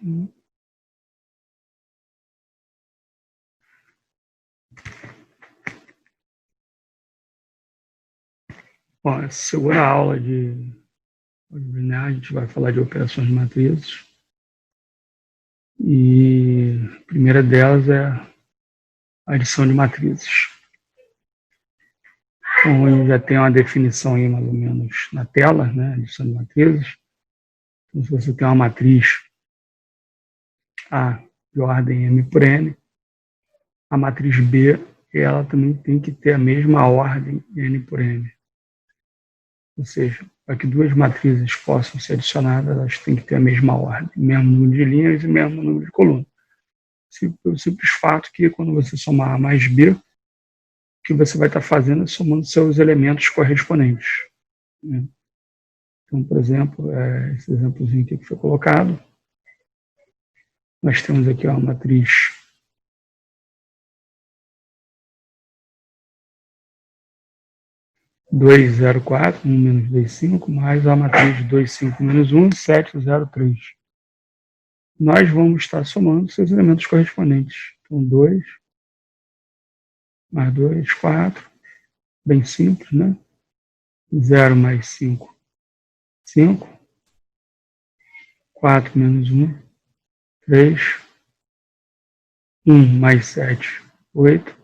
Bom, essa segunda aula de linear, a gente vai falar de operações de matrizes. E a primeira delas é a adição de matrizes. Então, eu já tenho uma definição aí, mais ou menos, na tela, né? Adição de matrizes. Então, se você tem uma matriz A de ordem M por N, a matriz B, ela também tem que ter a mesma ordem N por N. Ou seja, para que duas matrizes possam ser adicionadas, elas têm que ter a mesma ordem, o mesmo número de linhas e o mesmo número de colunas. Pelo simples fato que, quando você somar A mais B, o que você vai estar fazendo é somando seus elementos correspondentes. Então, por exemplo, esse exemplozinho aqui que foi colocado, nós temos aqui uma matriz 2, 0, 4, 1 menos 2, 5, mais a matriz 2, 5 menos 1, 7, 0, 3. Nós vamos estar somando seus elementos correspondentes. Então, 2 mais 2, 4, bem simples, né? 0 mais 5, 5. 4 menos 1, 3. 1 mais 7, 8.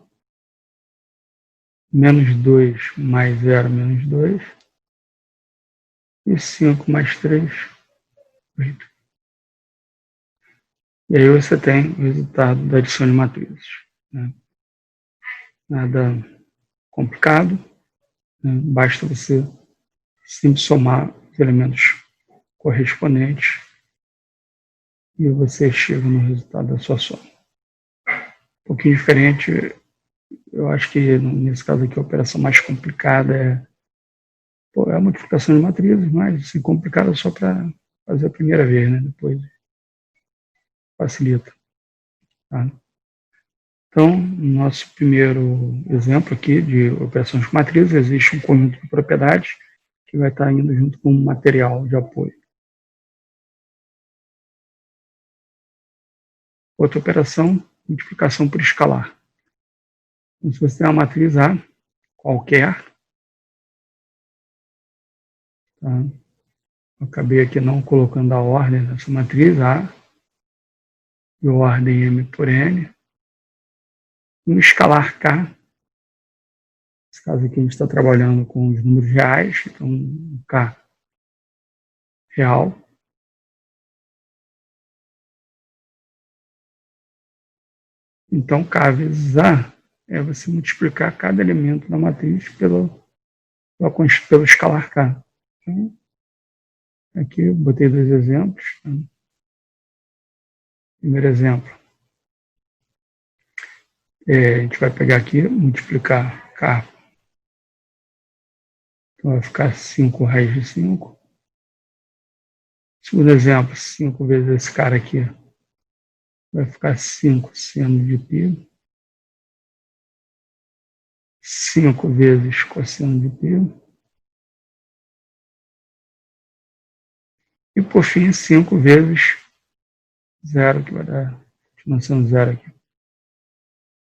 Menos 2 mais 0, menos 2. E 5 mais 3, 8. E aí você tem o resultado da adição de matrizes. Né? Nada complicado, né? Basta você sempre somar os elementos correspondentes e você chega no resultado da sua soma. Um pouquinho diferente, eu acho que nesse caso aqui a operação mais complicada é a multiplicação de matrizes, mas assim, complicada só para fazer a primeira vez, né? Depois facilita. Tá? Então, no nosso primeiro exemplo aqui de operações com matrizes, existe um conjunto de propriedades que vai estar indo junto com um material de apoio. Outra operação, multiplicação por escalar. Então, se você tem uma matriz A qualquer, tá? Eu acabei aqui não colocando a ordem dessa matriz A, de ordem M por N, um escalar K. Nesse caso aqui a gente está trabalhando com os números reais, então K real. Então, K vezes A é você multiplicar cada elemento da matriz pelo escalar K. Então, aqui eu botei dois exemplos. Tá? Primeiro exemplo, a gente vai pegar aqui, multiplicar K. Então, vai ficar 5 raiz de 5. Segundo exemplo, 5 vezes esse cara aqui, vai ficar 5 seno de π. 5 vezes cosseno de π. E, por fim, 5 vezes 0, que vai dar continuação 0 aqui.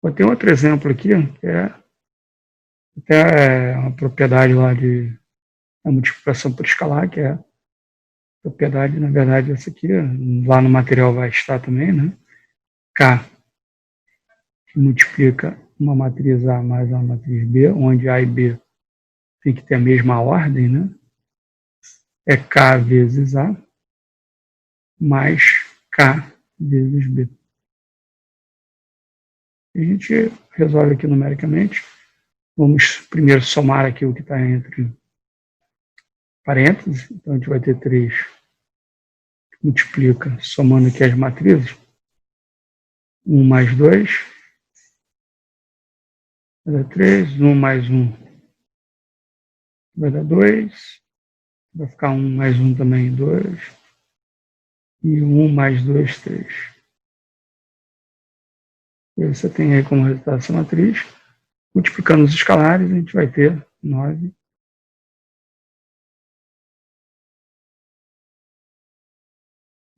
Vou ter outro exemplo aqui, que é até uma propriedade lá de multiplicação por escalar, que é a propriedade, na verdade, essa aqui, lá no material vai estar também, né? K, que multiplica uma matriz A mais uma matriz B, onde A e B tem que ter a mesma ordem, né? É K vezes A mais K vezes B. A gente resolve aqui numericamente. Vamos primeiro somar aqui o que está entre parênteses. Então, a gente vai ter 3 que multiplica, somando aqui as matrizes. 1 mais 2 vai dar 3. 1 mais 1 vai dar 2. Vai ficar 1 mais 1 também, 2. E 1 mais 2, 3. E aí você tem aí como resultado essa matriz. Multiplicando os escalares, a gente vai ter 9.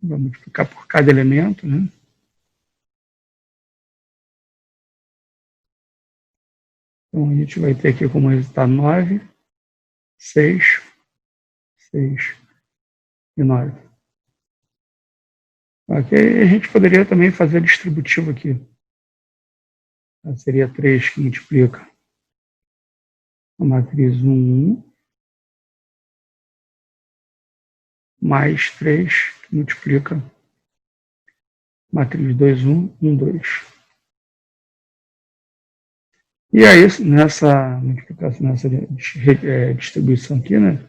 vai multiplicar por cada elemento, né? Então, a gente vai ter aqui como resultado 9, 6, 6 e 9. Aqui a gente poderia também fazer distributivo aqui. Seria 3 que multiplica a matriz 1, 1, mais 3 que multiplica a matriz 2, 1, 1, 2. E aí, nessa multiplicação, nessa distribuição aqui, né,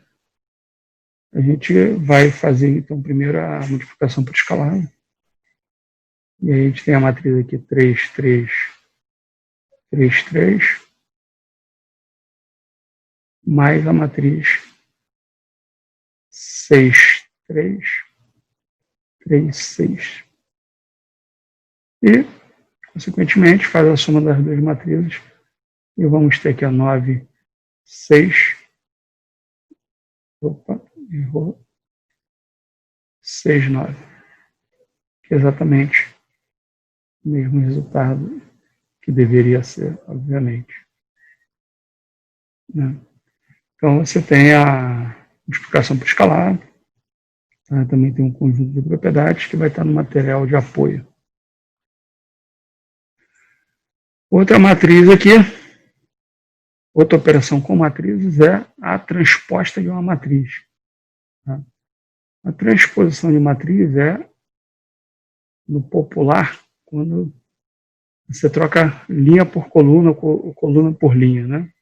a gente vai fazer, então, primeiro a multiplicação por escalar. E aí a gente tem a matriz aqui 3, 3, 3, 3, mais a matriz 6, 3, 3, 6. E, consequentemente, faz a soma das duas matrizes. E vamos ter aqui a 9, 6. Opa, errou. 6, 9. Que é exatamente o mesmo resultado que deveria ser, obviamente. Né? Então, você tem a multiplicação por escalar. Tá? Também tem um conjunto de propriedades que vai estar no material de apoio. Outra matriz aqui, outra operação com matrizes é a transposta de uma matriz. Tá? A transposição de matriz é, no popular, quando você troca linha por coluna, ou coluna por linha, né?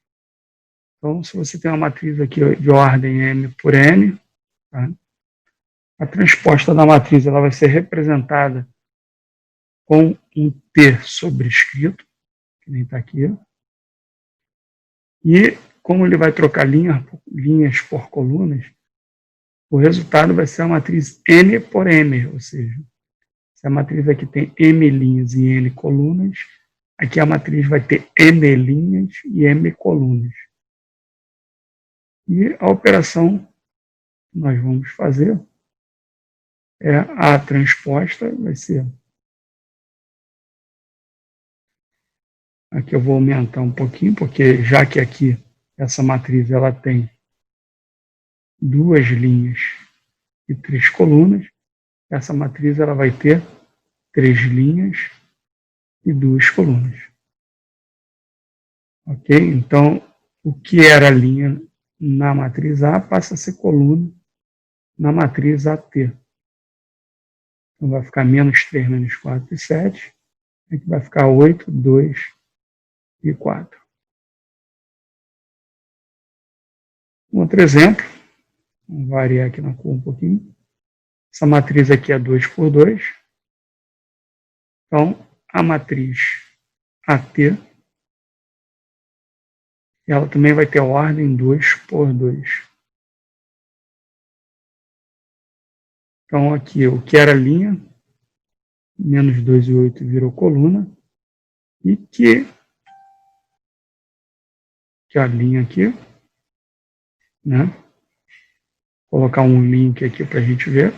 Então, se você tem uma matriz aqui de ordem M por N, tá? A transposta da matriz ela vai ser representada com um T sobrescrito, que nem está aqui. E como ele vai trocar linhas por colunas, o resultado vai ser a matriz N por M, ou seja, se a matriz aqui tem M linhas e N colunas, aqui a matriz vai ter N linhas e M colunas. E a operação que nós vamos fazer é a transposta, vai ser... Aqui eu vou aumentar um pouquinho, porque já que aqui essa matriz ela tem 2 linhas e 3 colunas, essa matriz ela vai ter 3 linhas e 2 colunas. Ok? Então, o que era linha na matriz A passa a ser coluna na matriz AT. Então, vai ficar menos 3, menos 4 e 7. Aqui vai ficar 8, 2 e 4. Um outro exemplo, vamos variar aqui na cor um pouquinho. Essa matriz aqui é 2 por 2. Então, a matriz AT, ela também vai ter ordem 2 por 2. Então, aqui, o que era linha, menos 2 e 8 virou coluna, e que é a linha aqui, né? Vou colocar um link aqui para a gente ver.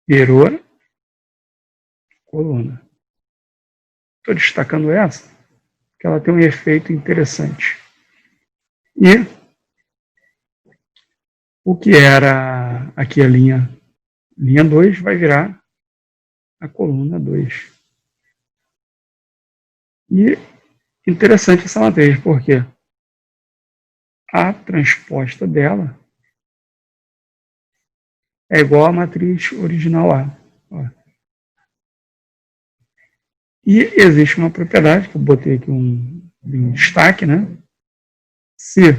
Virou coluna. Estou destacando essa, porque ela tem um efeito interessante. E o que era aqui a linha 2 vai virar a coluna 2. E interessante essa matriz, porque a transposta dela é igual à matriz original A. Ó. E existe uma propriedade, que eu botei aqui um destaque, né? Se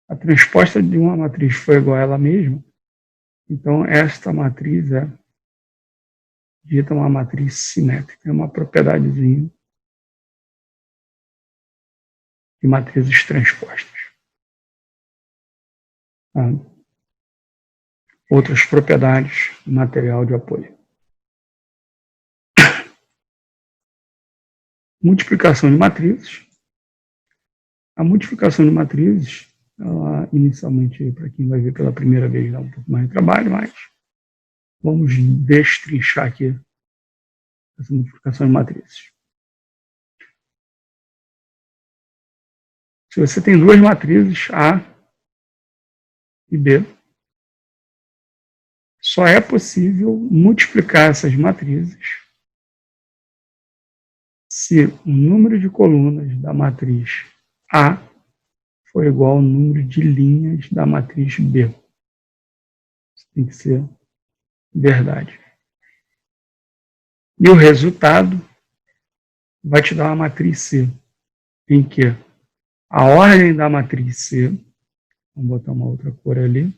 a transposta de uma matriz for igual a ela mesma, então esta matriz é dita uma matriz simétrica. É uma propriedadezinha de matrizes transpostas. Tá? Outras propriedades do material de apoio. Multiplicação de matrizes. A multiplicação de matrizes Ela, inicialmente, para quem vai ver pela primeira vez, dá um pouco mais de trabalho, mas vamos destrinchar aqui essa multiplicação de matrizes. Se você tem duas matrizes, A e B, só é possível multiplicar essas matrizes se o número de colunas da matriz A for igual ao número de linhas da matriz B. Isso tem que ser verdade. E o resultado vai te dar uma matriz C, em que a ordem da matriz C, vamos botar uma outra cor ali,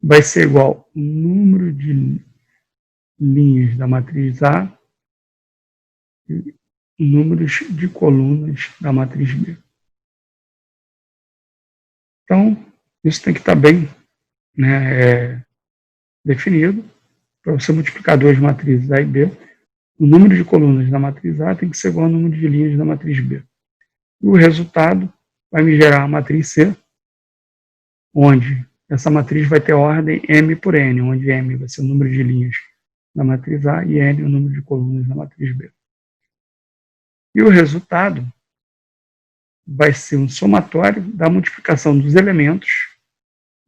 vai ser igual ao número de linhas da matriz A e números de colunas da matriz B. Então, isso tem que estar bem, né, definido. Para você multiplicar duas matrizes A e B, o número de colunas da matriz A tem que ser igual ao número de linhas da matriz B. E o resultado vai me gerar a matriz C, onde essa matriz vai ter ordem M por N, onde M vai ser o número de linhas da matriz A e N o número de colunas da matriz B. E o resultado vai ser um somatório da multiplicação dos elementos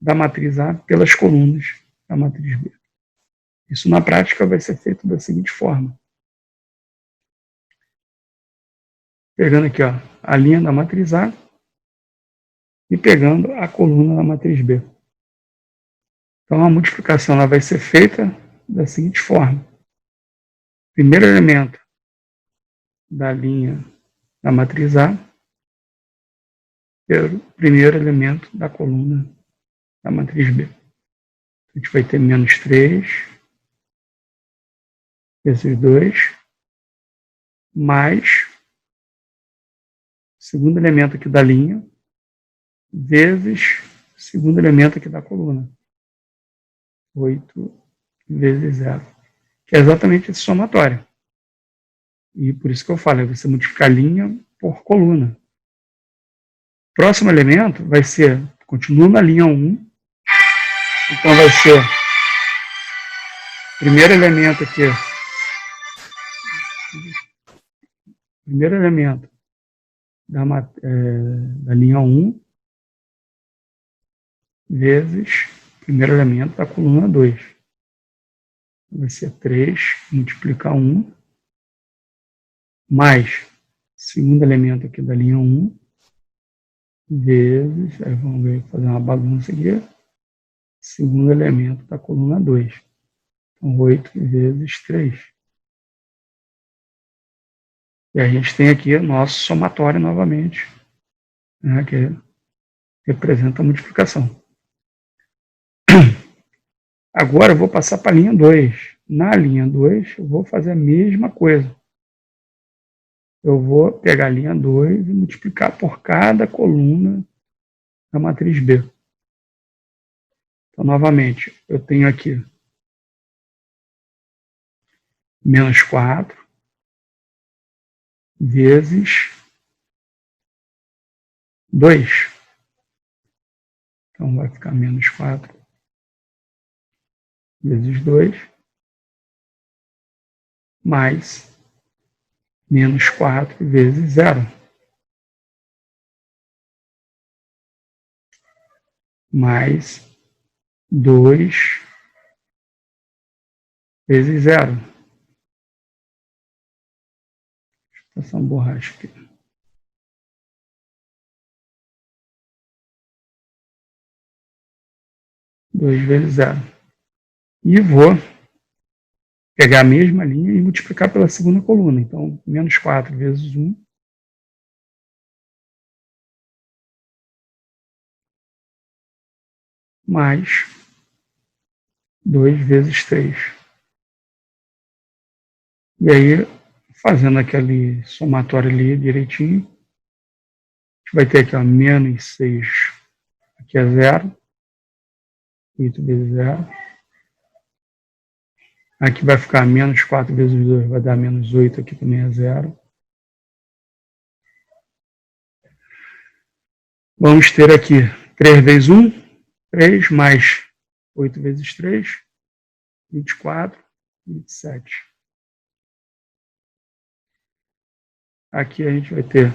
da matriz A pelas colunas da matriz B. Isso na prática vai ser feito da seguinte forma. Pegando aqui, ó, a linha da matriz A e pegando a coluna da matriz B. Então a multiplicação ela vai ser feita da seguinte forma. Primeiro elemento da linha da matriz A pelo primeiro elemento da coluna da matriz B. A gente vai ter menos 3 vezes 2 mais o segundo elemento aqui da linha vezes o segundo elemento aqui da coluna. 8 vezes 0. Que é exatamente esse somatório. E por isso que eu falo, é você multiplicar linha por coluna. Próximo elemento vai ser, continua na linha 1, então vai ser primeiro elemento aqui, primeiro elemento da linha 1 vezes primeiro elemento da coluna 2. Vai ser 3 multiplicar 1 mais segundo elemento aqui da linha 1 vezes, aí vamos ver, fazer uma bagunça aqui, segundo elemento da coluna 2. Então, 8 vezes 3. E a gente tem aqui o nosso somatório novamente, né, que representa a multiplicação. Agora eu vou passar para a linha 2. Na linha 2, eu vou fazer a mesma coisa. Eu vou pegar a linha 2 e multiplicar por cada coluna da matriz B. Então, novamente, eu tenho aqui menos 4 vezes 2. Então, vai ficar menos 4 vezes 2 mais menos 4 vezes 0. Mais 2 vezes 0. Deixa eu passar uma borracha aqui. Dois vezes 0. E vou pegar a mesma linha e multiplicar pela segunda coluna. Então, menos 4 vezes 1 mais 2 vezes 3. E aí, fazendo aquele somatório ali direitinho, a gente vai ter aqui, ó, menos 6, aqui é 0, 8 vezes 0. Aqui vai ficar menos 4 vezes 2, vai dar menos 8, aqui também é 0. Vamos ter aqui 3 vezes 1, 3, mais 8 vezes 3, 24, 27. Aqui a gente vai ter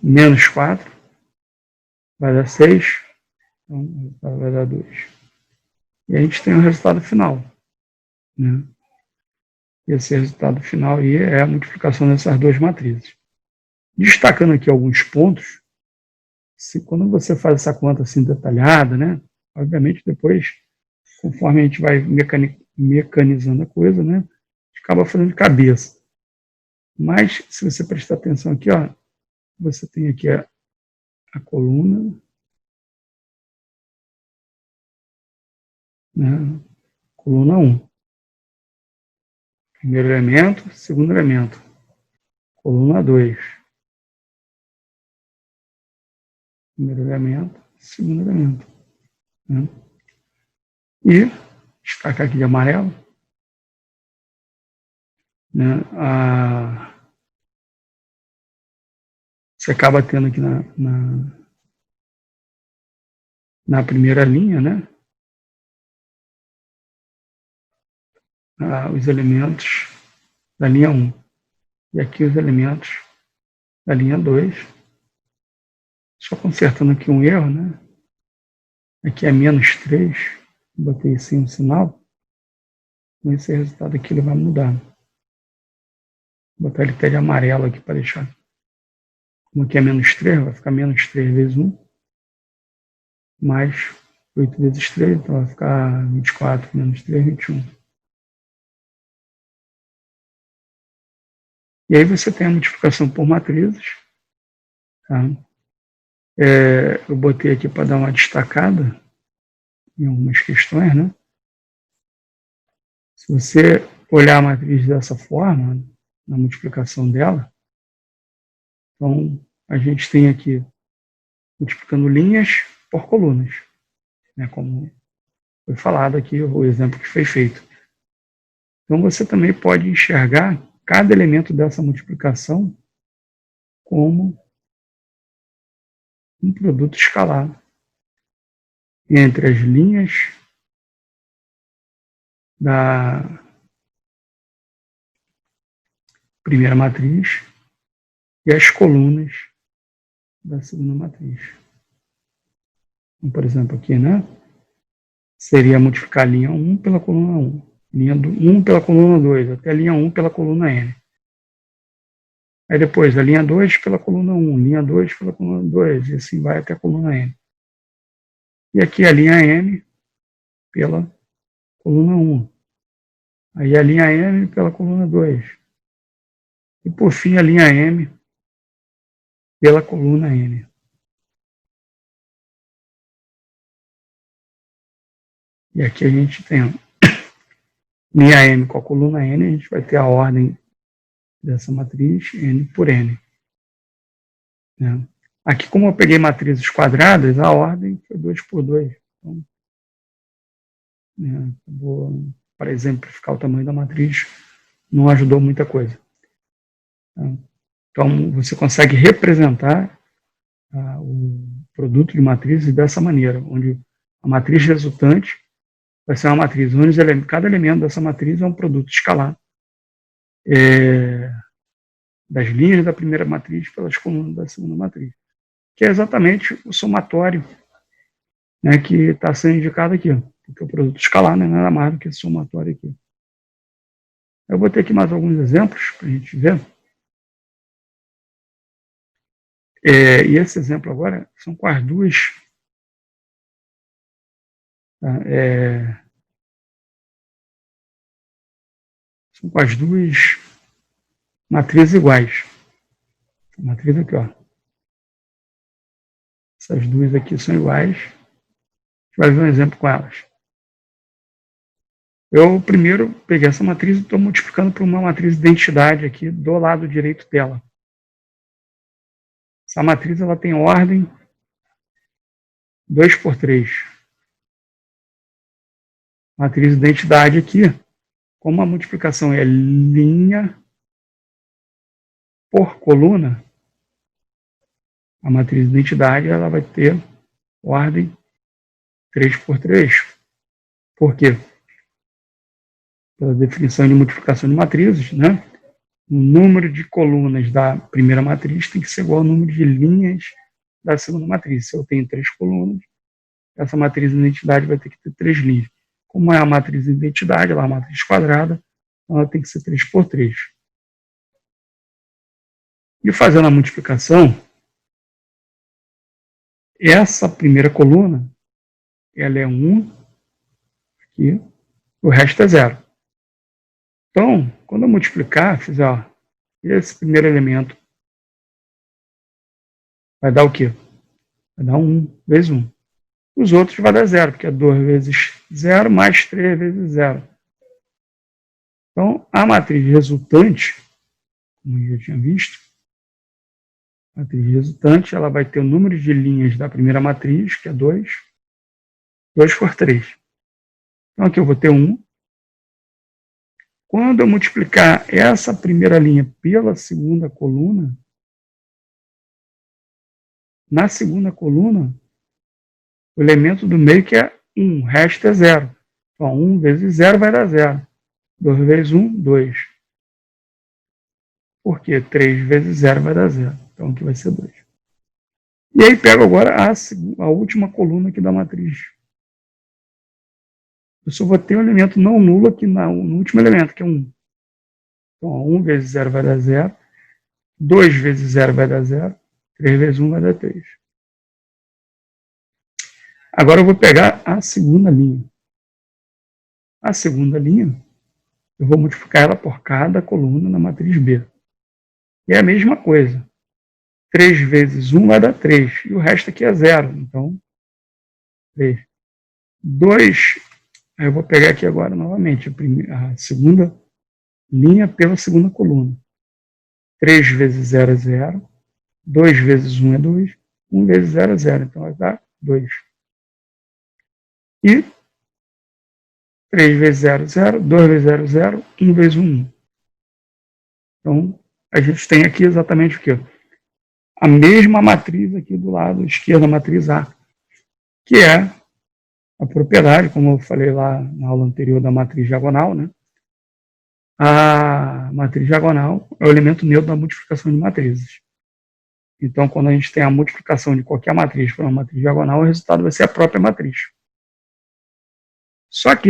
menos 4, vai dar 6, então vai dar 2. E a gente tem o resultado final, né? Esse resultado final aí é a multiplicação dessas duas matrizes. Destacando aqui alguns pontos, quando você faz essa conta assim detalhada, né? Obviamente depois, conforme a gente vai mecanizando a coisa, né? A gente acaba fazendo de cabeça. Mas, se você prestar atenção aqui, ó, você tem aqui a coluna, né? Coluna 1. Primeiro elemento, segundo elemento. Coluna 2. Primeiro elemento, segundo elemento. Né? E, destacar aqui de amarelo, né? Você acaba tendo aqui na primeira linha, né? Os elementos da linha 1. E aqui os elementos da linha 2. Só consertando aqui um erro, né? Aqui é menos 3. Botei sim um sinal. Então esse resultado aqui ele vai mudar. Vou botar ele até de amarelo aqui para deixar. Como aqui é menos 3, vai ficar menos 3 vezes 1. Mais 8 vezes 3, então vai ficar 24 menos 3, 21. E aí você tem a multiplicação por matrizes. Tá? Eu botei aqui para dar uma destacada em algumas questões, né? Se você olhar a matriz dessa forma, na multiplicação dela, então a gente tem aqui multiplicando linhas por colunas, né? Como foi falado aqui, o exemplo que foi feito. Então você também pode enxergar cada elemento dessa multiplicação como um produto escalar entre as linhas da primeira matriz e as colunas da segunda matriz. Então, por exemplo, aqui, né? Seria multiplicar a linha 1 pela coluna 1, linha 1 pela coluna 2, até a linha 1 pela coluna N. Aí depois, a linha 2 pela coluna 1, linha 2 pela coluna 2, e assim vai até a coluna N. E aqui a linha N pela coluna 1. Aí a linha M pela coluna 2. E por fim a linha M pela coluna N. E aqui a gente tem linha M com a coluna N, a gente vai ter a ordem dessa matriz N por N. Né? Aqui, como eu peguei matrizes quadradas, a ordem foi 2 por 2. Então, né, para exemplificar o tamanho da matriz, não ajudou muita coisa. Então, você consegue representar o produto de matrizes dessa maneira, onde a matriz resultante vai ser uma matriz onde cada elemento dessa matriz é um produto escalar das linhas da primeira matriz pelas colunas da segunda matriz, que é exatamente o somatório, né, que está sendo indicado aqui, porque o produto escalar não é nada mais do que esse somatório aqui. Eu vou ter aqui mais alguns exemplos para a gente ver. E esse exemplo agora são com as duas são com as duas matrizes iguais. A matriz aqui, ó. Essas duas aqui são iguais. A gente vai ver um exemplo com elas. Eu primeiro peguei essa matriz e estou multiplicando por uma matriz de identidade aqui do lado direito dela. Essa matriz ela tem ordem 2 por 3. Matriz de identidade aqui, como a multiplicação é linha por coluna, A matriz de identidade ela vai ter ordem 3 por 3. Por quê? Pela definição de multiplicação de matrizes, né? O número de colunas da primeira matriz tem que ser igual ao número de linhas da segunda matriz. Se eu tenho 3 colunas, essa matriz de identidade vai ter que ter 3 linhas. Como é a matriz de identidade, ela é uma matriz quadrada, ela tem que ser 3 por 3. E fazendo a multiplicação, essa primeira coluna, ela é 1, aqui, o resto é 0. Então, quando eu multiplicar, fizer ó, esse primeiro elemento, vai dar o quê? Vai dar 1 vezes 1. Os outros vai dar 0, porque é 2 vezes 0 mais 3 vezes 0. Então, a matriz resultante, como eu já tinha visto, a matriz resultante ela vai ter o número de linhas da primeira matriz, que é 2, 2 por 3. Então, aqui eu vou ter 1. Quando eu multiplicar essa primeira linha pela segunda coluna, na segunda coluna, o elemento do meio que é 1, o resto é 0. Então, 1 vezes 0 vai dar 0. 2 vezes 1, 2. Porque 3 vezes 0 vai dar 0. Então, aqui vai ser 2. E aí, pego agora a última coluna aqui da matriz. Eu só vou ter um elemento não nulo aqui no último elemento, que é 1. Então, 1 vezes 0 vai dar 0. 2 vezes 0 vai dar 0. 3 vezes 1 vai dar 3. Agora eu vou pegar a segunda linha. A segunda linha, eu vou multiplicar ela por cada coluna na matriz B. E é a mesma coisa. 3 vezes 1 vai dar 3. E o resto aqui é 0. Então, 3. 2. Aí eu vou pegar aqui agora novamente a segunda linha pela segunda coluna. 3 vezes 0 é 0. 2 vezes 1 é 2. 1 vezes 0 é 0. Então vai dar 2. E 3 vezes 0 é 0. 2 vezes 0 é 0. 1 vezes 1 é 1. Então, a gente tem aqui exatamente o quê? A mesma matriz aqui do lado esquerdo, a matriz A, que é a propriedade, como eu falei lá na aula anterior da matriz diagonal, né? A matriz diagonal é o elemento neutro da multiplicação de matrizes. Então, quando a gente tem a multiplicação de qualquer matriz por uma matriz diagonal, o resultado vai ser a própria matriz. Só que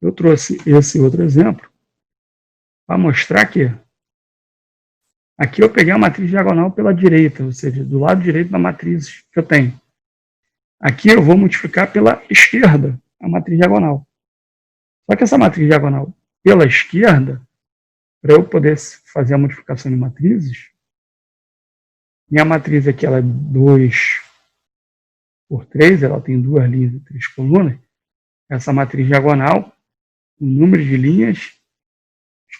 eu trouxe esse outro exemplo para mostrar que aqui eu peguei a matriz diagonal pela direita, ou seja, do lado direito da matriz que eu tenho. Aqui eu vou multiplicar pela esquerda a matriz diagonal. Só que essa matriz diagonal pela esquerda, para eu poder fazer a multiplicação de matrizes, minha matriz aqui ela é 2 por 3, ela tem 2 linhas e 3 colunas. Essa matriz diagonal, o número de linhas,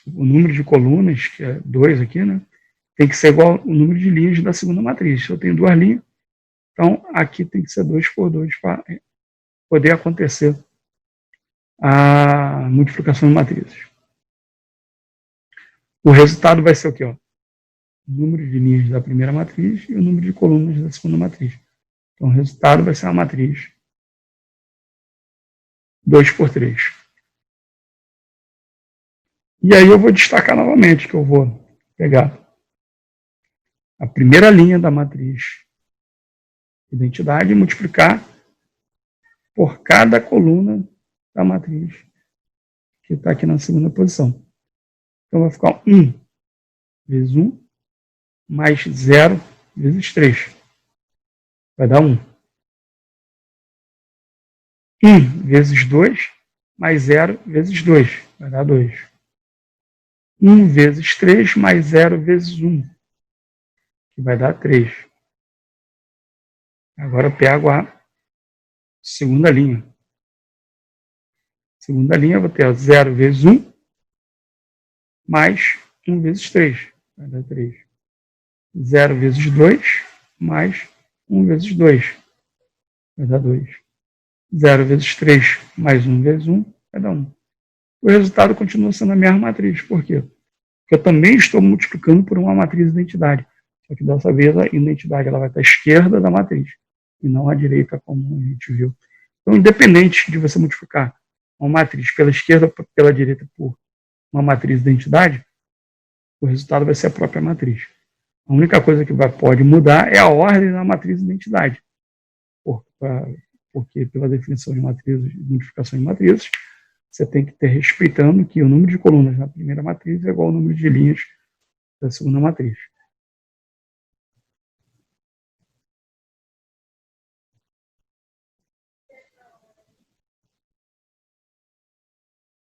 o número de colunas, que é 2 aqui, né? Tem que ser igual ao número de linhas da segunda matriz. Se eu tenho 2 linhas, então aqui tem que ser 2 por 2 para poder acontecer a multiplicação de matrizes. O resultado vai ser o quê? Ó? O número de linhas da primeira matriz e o número de colunas da segunda matriz. Então, o resultado vai ser a matriz 2 por 3. E aí eu vou destacar novamente que eu vou pegar a primeira linha da matriz identidade e multiplicar por cada coluna da matriz que está aqui na segunda posição. Então, vai ficar 1 vezes 1 mais 0 vezes 3. Vai dar 1. 1 vezes 2 mais 0 vezes 2. Vai dar 2. 1 vezes 3 mais 0 vezes 1. Que vai dar 3. Agora eu pego a segunda linha. Segunda linha eu vou ter 0 vezes 1 mais 1 vezes 3. Vai dar 3. 0 vezes 2 mais 1 vezes 2. Vai dar 2. 0 vezes 3 mais 1 vezes 1 vai dar 1. O resultado continua sendo a mesma matriz. Por quê? Porque eu também estou multiplicando por uma matriz de identidade. Só que dessa vez a identidade ela vai estar à esquerda da matriz e não à direita, como a gente viu. Então, independente de você multiplicar uma matriz pela esquerda ou pela direita por uma matriz de identidade, o resultado vai ser a própria matriz. A única coisa que pode mudar é a ordem da matriz de identidade. Porque pela definição de matrizes, de multiplicação de matrizes, você tem que ter respeitando que o número de colunas na primeira matriz é igual ao número de linhas da segunda matriz.